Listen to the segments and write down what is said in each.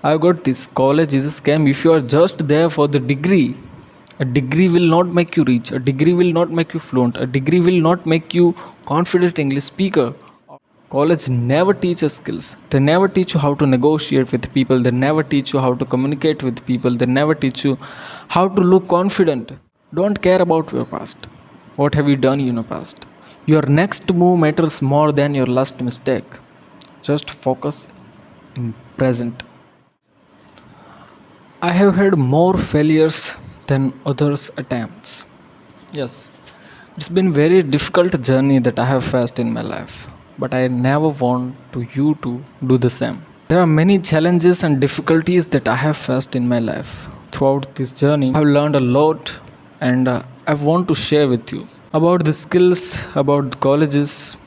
I got this. College is a scam if you are just there for the degree. A degree will not make you rich. A degree will not make you fluent. A degree will not make you confident English speaker. College never teaches skills. They never teach you how to negotiate with people. They never teach you how to communicate with people. They never teach you how to look confident. Don't care about your past. What have you done in your past? Your next move matters more than your last mistake. Just focus in present. I have had more failures than others' attempts. Yes, it's been very difficult journey that I have faced in my life, but I never want to you to do the same. There are many challenges and difficulties that I have faced in my life. Throughout this journey, I have learned a lot and I want to share with you about the skills, about the colleges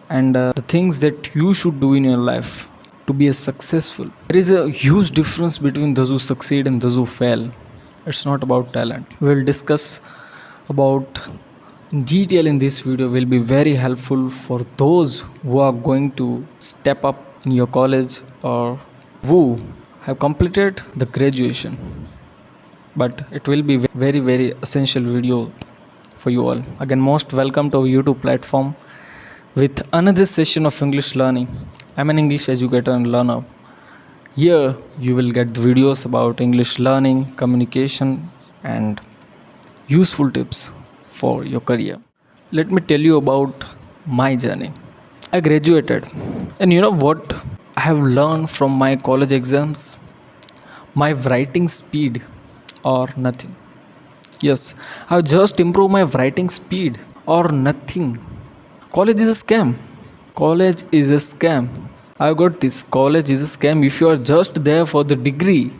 and the things that you should do in your life to be a successful. There is a huge difference between those who succeed and those who fail. It's not about talent. We will discuss about in detail in this video will be very helpful for those who are going to step up in your college or who have completed the graduation. But it will be very essential video for you all. Again, most welcome to our YouTube platform with another session of English learning. I'm an English educator and learner. Here you will get the videos about English learning, communication, and useful tips for your career. Let me tell you about my journey. I graduated, and you know what I have learned from my college exams? My writing speed or nothing. Yes, I've just improved my writing speed or nothing. College is a scam. College is a scam. I got this. College is a scam if you are just there for the degree.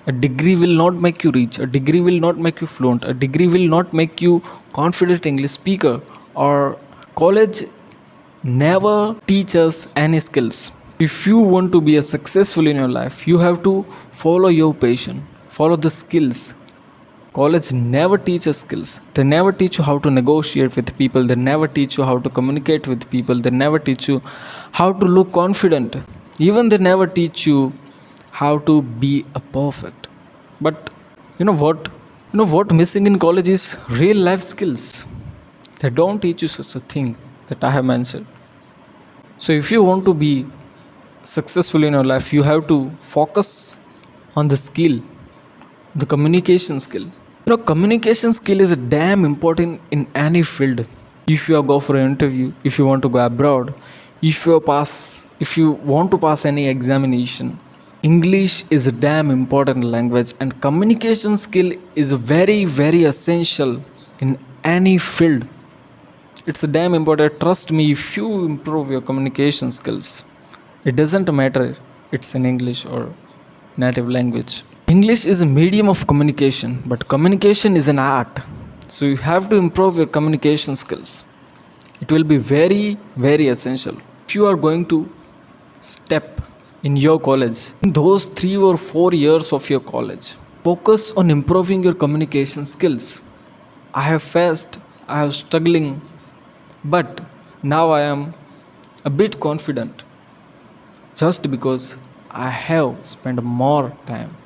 A degree will not make you rich. A degree will not make you fluent. A degree will not make you confident English speaker. Or college never teaches any skills. If you want to be a successful in your life, you have to follow your passion, follow the skills. College never teaches skills. They never teach you how to negotiate with people. They never teach you how to communicate with people. They never teach you how to look confident. Even they never teach you how to be a perfect. But you know what? You know what missing in college is real life skills. They don't teach you such a thing that I have mentioned. So if you want to be successful in your life, you have to focus on the skill, the communication skill. Communication skill is damn important in any field. If you go for an interview, if you want to go abroad, if you want to pass any examination, English is a damn important language, and communication skill is very essential in any field. It's a damn important. Trust me, if you improve your communication skills, it doesn't matter it's in English or native language. English is a medium of communication, but communication is an art. So you have to improve your communication skills. It will be very essential. If you are going to step in your college, in those 3 or 4 years of your college, focus on improving your communication skills. I have struggling, but now I am a bit confident just because I have spent more time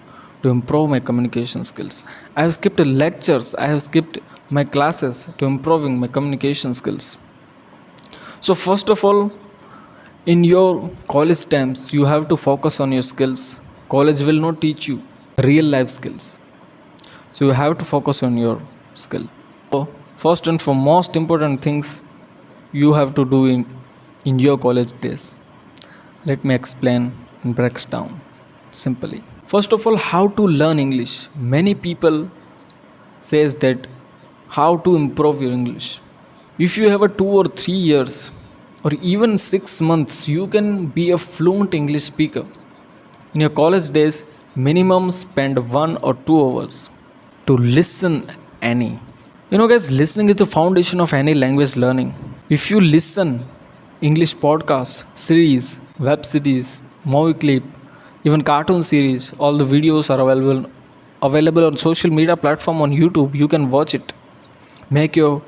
to improve my communication skills. I have skipped lectures, I have skipped my classes to improving my communication skills. So first of all, in your college times, you have to focus on your skills. College will not teach you real life skills. So you have to focus on your skill. So first and foremost important things you have to do in your college days. Let me explain and breaks down simply. First of all, how to learn English. Many people says that how to improve your English. If you have a 2 or 3 years or even 6 months, you can be a fluent English speaker. In your college days, minimum spend 1 or 2 hours to listen any. Guys, listening is the foundation of any language learning. If you listen English podcasts, series, web series, movie clip, even cartoon series, all the videos are available on social media platform on YouTube. You can watch it. Make your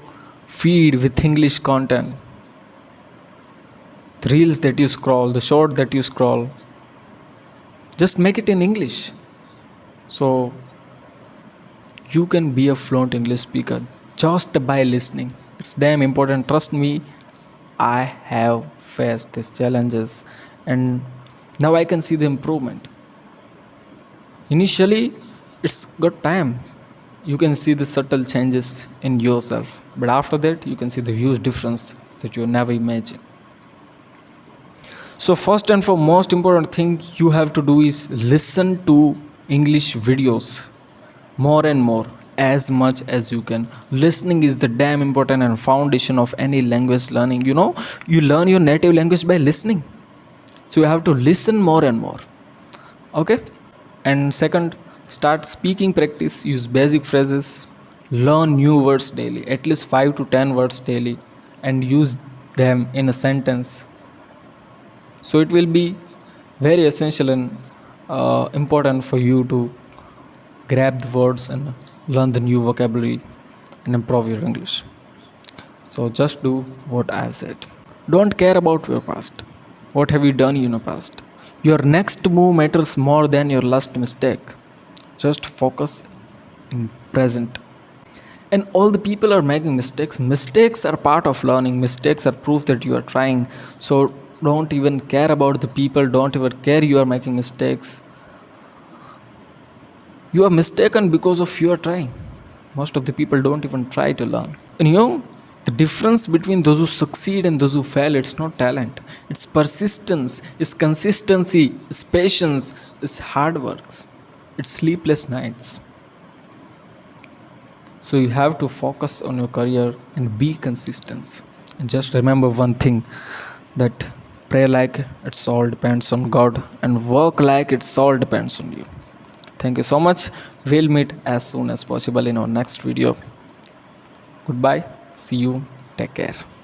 feed with English content. The reels that you scroll, the short that you scroll, Just make it in English, so you can be a fluent English speaker just by listening. It's damn important. Trust me, I have faced these challenges and now I can see the improvement. Initially, it's got time. You can see the subtle changes in yourself, but after that, you can see the huge difference that you never imagined. So, first and foremost important thing you have to do is listen to English videos more and more, as much as you can. Listening is the damn important and foundation of any language learning. You learn your native language by listening, so you have to listen more and more. Okay. And second, start speaking practice. Use basic phrases, learn new words daily, at least 5 to 10 words daily, and use them in a sentence. So it will be very essential and important for you to grab the words and learn the new vocabulary and improve your English. So just do what I have said. Don't care about your past. What have you done in your past? Your next move matters more than your last mistake. Just focus in present. And all the people are making mistakes. Mistakes are part of learning. Mistakes are proof that you are trying. So don't even care about the people. Don't even care you are making mistakes. You are mistaken because of you are trying. Most of the people don't even try to learn. And the difference between those who succeed and those who fail, it's not talent. It's persistence, it's consistency, it's patience, it's hard works, it's sleepless nights. So you have to focus on your career and be consistent. And just remember one thing, that pray like it's all depends on God and work like it's all depends on you. Thank you so much. We'll meet as soon as possible in our next video. Goodbye. See you. Take care.